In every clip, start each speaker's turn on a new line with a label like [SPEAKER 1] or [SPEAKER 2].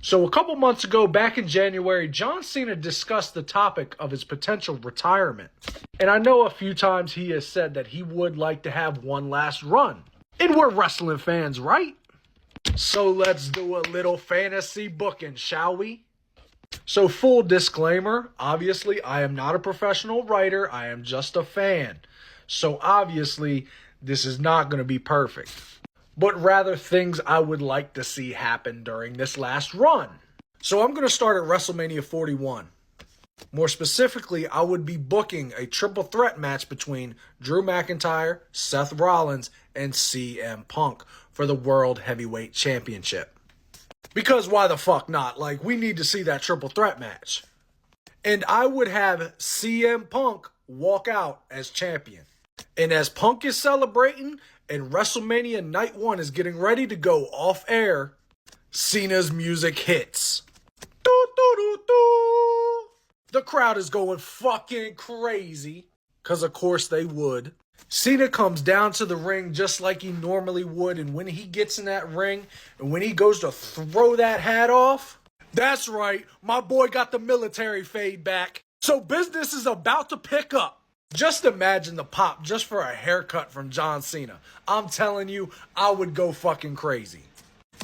[SPEAKER 1] So a couple months ago, back in January, John Cena discussed the topic of his potential retirement. And I know a few times he has said that he would like to have one last run. And we're wrestling fans, right? So let's do a little fantasy booking, shall we? So full disclaimer, obviously I am not a professional writer, I am just a fan. So obviously this is not going to be perfect, but rather things I would like to see happen during this last run. So I'm going to start at WrestleMania 41. More specifically, I would be booking a triple threat match between Drew McIntyre, Seth Rollins, and CM Punk for the World Heavyweight Championship. Because why the fuck not? Like, we need to see that triple threat match. And I would have CM Punk walk out as champion. And as Punk is celebrating and WrestleMania Night 1 is getting ready to go off air, Cena's music hits. Doo, doo, doo, doo. The crowd is going fucking crazy. Because of course they would. Cena comes down to the ring just like he normally would, and when he gets in that ring, and when he goes to throw that hat off, that's right, my boy got the military fade back. So business is about to pick up. Just imagine the pop just for a haircut from John Cena. I'm telling you, I would go fucking crazy.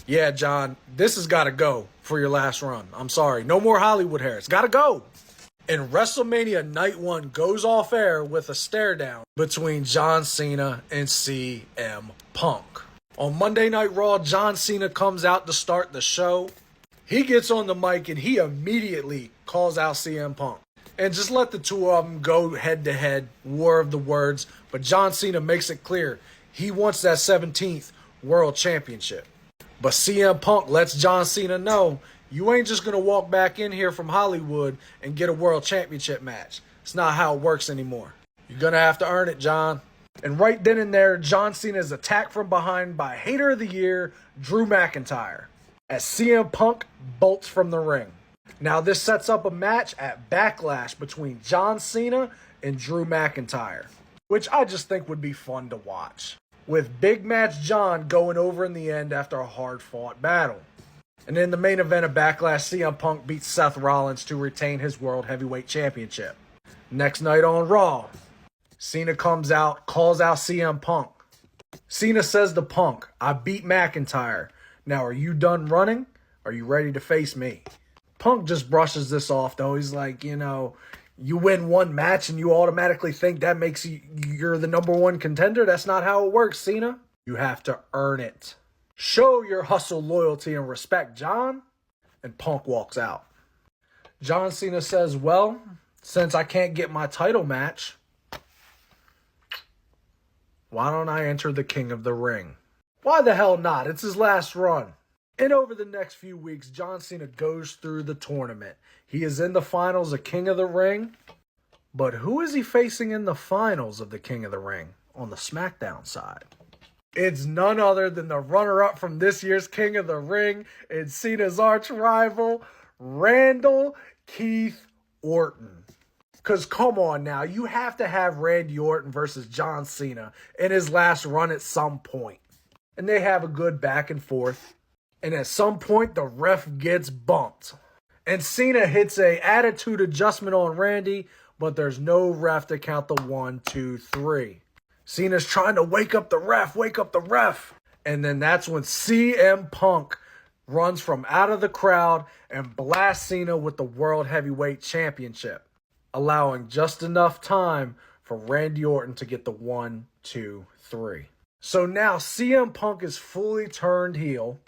[SPEAKER 1] Yeah, John, this has got to go for your last run. I'm sorry, no more Hollywood hair. It's got to go. And WrestleMania Night 1 goes off air with a stare down between John Cena and CM Punk. On Monday Night Raw, John Cena comes out to start the show. He gets on the mic and he immediately calls out CM Punk. And just let the two of them go head to head, war of the words. But John Cena makes it clear he wants that 17th World Championship. But CM Punk lets John Cena know, you ain't just going to walk back in here from Hollywood and get a world championship match. It's not how it works anymore. You're going to have to earn it, John. And right then and there, John Cena is attacked from behind by Hater of the Year, Drew McIntyre, as CM Punk bolts from the ring. Now this sets up a match at Backlash between John Cena and Drew McIntyre, which I just think would be fun to watch, with Big Match John going over in the end after a hard-fought battle. And in the main event of Backlash, CM Punk beats Seth Rollins to retain his World Heavyweight Championship. Next night on Raw, Cena comes out, calls out CM Punk. Cena says to Punk, I beat McIntyre. Now are you done running? Are you ready to face me? Punk just brushes this off though. He's like, you win one match and you automatically think that makes you're the number one contender. That's not how it works, Cena. You have to earn it. Show your hustle, loyalty, and respect, John. And Punk walks out. John Cena says, well, since I can't get my title match, why don't I enter the King of the Ring? Why the hell not? It's his last run. And over the next few weeks, John Cena goes through the tournament. He is in the finals of King of the Ring. But who is he facing in the finals of the King of the Ring on the SmackDown side? It's none other than the runner-up from this year's King of the Ring and Cena's arch rival, Randall Keith Orton. Because come on now, you have to have Randy Orton versus John Cena in his last run at some point. And they have a good back and forth. And at some point, the ref gets bumped. And Cena hits a attitude adjustment on Randy, but there's no ref to count the 1, 2, 3. Cena's trying to wake up the ref. And then that's when CM Punk runs from out of the crowd and blasts Cena with the World Heavyweight Championship, allowing just enough time for Randy Orton to get the 1, 2, 3. So now CM Punk is fully turned heel,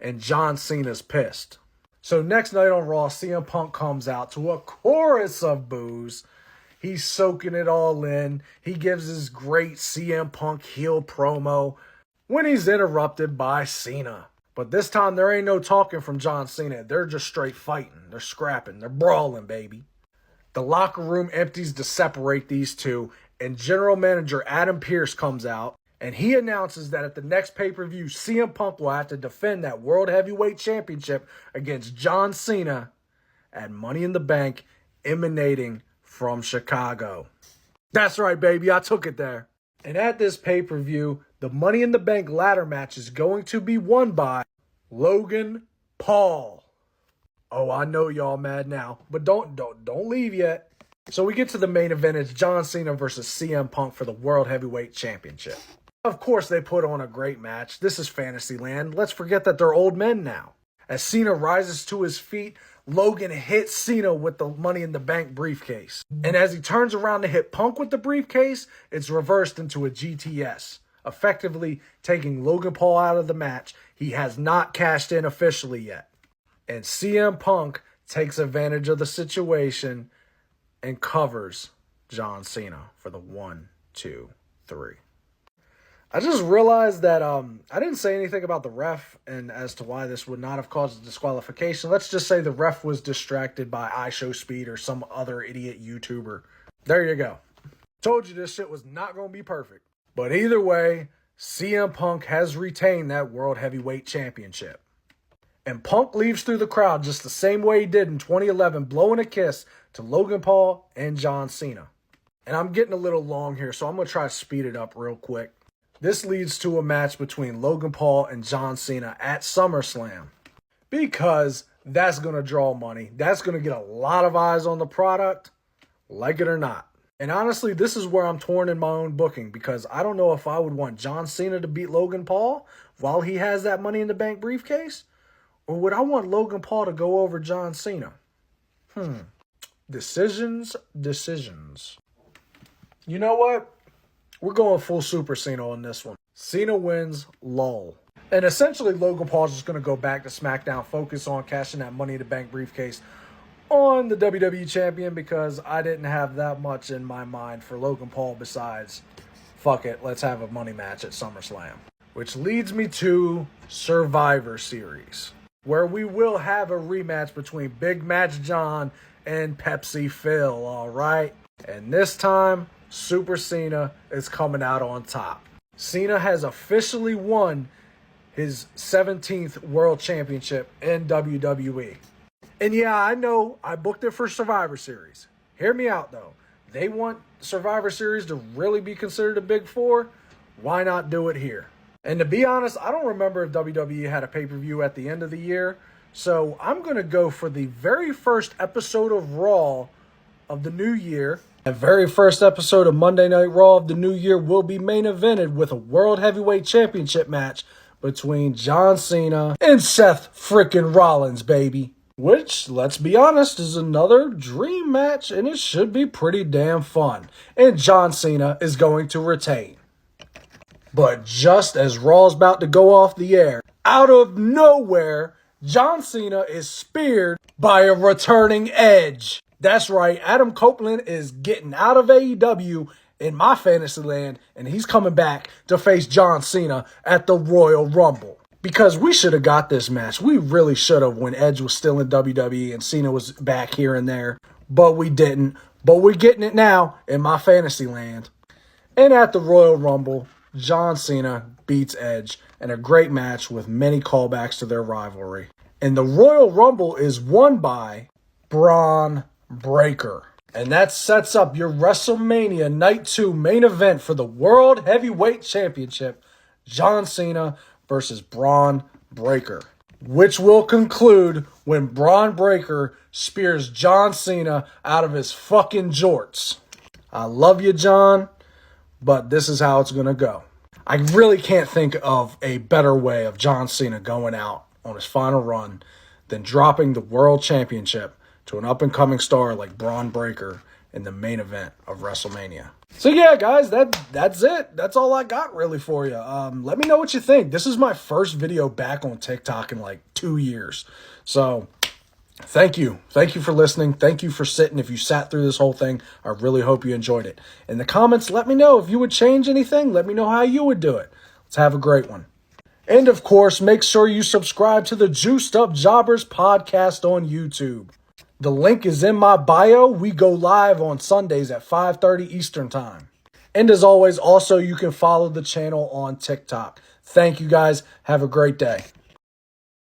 [SPEAKER 1] and John Cena's pissed. So next night on Raw, CM Punk comes out to a chorus of boos. He's soaking it all in. He gives his great CM Punk heel promo when he's interrupted by Cena. But this time, there ain't no talking from John Cena. They're just straight fighting. They're scrapping. They're brawling, baby. The locker room empties to separate these two, and General Manager Adam Pearce comes out, and he announces that at the next pay-per-view, CM Punk will have to defend that World Heavyweight Championship against John Cena at Money in the Bank, emanating from Chicago. That's right, baby. I took it there. And at this pay-per-view, the Money in the Bank ladder match is going to be won by Logan Paul. Oh, I know y'all mad now, but don't leave yet. So we get to the main event. It's John Cena versus CM Punk for the World Heavyweight Championship. Of course, they put on a great match. This is Fantasyland. Let's forget that they're old men now. As Cena rises to his feet, Logan hits Cena with the Money in the Bank briefcase. And as he turns around to hit Punk with the briefcase, it's reversed into a GTS, effectively taking Logan Paul out of the match. He has not cashed in officially yet. And CM Punk takes advantage of the situation and covers John Cena for the 1, 2, 3. I just realized that I didn't say anything about the ref and as to why this would not have caused a disqualification. Let's just say the ref was distracted by iShowSpeed or some other idiot YouTuber. There you go. Told you this shit was not going to be perfect. But either way, CM Punk has retained that World Heavyweight Championship. And Punk leaves through the crowd just the same way he did in 2011, blowing a kiss to Logan Paul and John Cena. And I'm getting a little long here, so I'm going to try to speed it up real quick. This leads to a match between Logan Paul and John Cena at SummerSlam. Because that's going to draw money. That's going to get a lot of eyes on the product, like it or not. And honestly, this is where I'm torn in my own booking. Because I don't know if I would want John Cena to beat Logan Paul while he has that Money in the Bank briefcase. Or would I want Logan Paul to go over John Cena? Decisions. You know what? We're going full Super Cena on this one. Cena wins, lol. And essentially, Logan Paul's just going to go back to SmackDown, focus on cashing that Money in the Bank briefcase on the WWE Champion because I didn't have that much in my mind for Logan Paul besides, fuck it, let's have a money match at SummerSlam. Which leads me to Survivor Series, where we will have a rematch between Big Match John and Pepsi Phil, all right? And this time, Super Cena is coming out on top. Cena has officially won his 17th World Championship in WWE. And yeah, I know I booked it for Survivor Series. Hear me out though. They want Survivor Series to really be considered a Big Four. Why not do it here? And to be honest, I don't remember if WWE had a pay-per-view at the end of the year. So I'm going to go for the very first episode of Raw of the new year. The very first episode of Monday Night Raw of the new year will be main evented with a World Heavyweight Championship match between John Cena and Seth frickin' Rollins, baby. Which, let's be honest, is another dream match and it should be pretty damn fun. And John Cena is going to retain. But just as Raw's about to go off the air, out of nowhere, John Cena is speared by a returning Edge. That's right, Adam Copeland is getting out of AEW in my Fantasyland, and he's coming back to face John Cena at the Royal Rumble. Because we should have got this match. We really should have when Edge was still in WWE and Cena was back here and there. But we didn't. But we're getting it now in my Fantasyland. And at the Royal Rumble, John Cena beats Edge in a great match with many callbacks to their rivalry. And the Royal Rumble is won by Braun Breaker. And that sets up your WrestleMania Night 2 main event for the World Heavyweight Championship, John Cena versus Braun Breaker, which will conclude when Braun Breaker spears John Cena out of his fucking jorts. I love you, John, but this is how it's going to go. I really can't think of a better way of John Cena going out on his final run than dropping the World Championship to an up-and-coming star like Braun Breaker in the main event of WrestleMania. So yeah, guys, that's it. That's all I got really for you. Let me know what you think. This is my first video back on TikTok in like 2 years. So thank you. Thank you for listening. Thank you for sitting. If you sat through this whole thing, I really hope you enjoyed it. In the comments, let me know if you would change anything. Let me know how you would do it. Let's have a great one. And of course, make sure you subscribe to the Juiced Up Jobbers podcast on YouTube. The link is in my bio. We go live on Sundays at 5:30 Eastern Time. And as always, also you can follow the channel on TikTok. Thank you guys. Have a great day.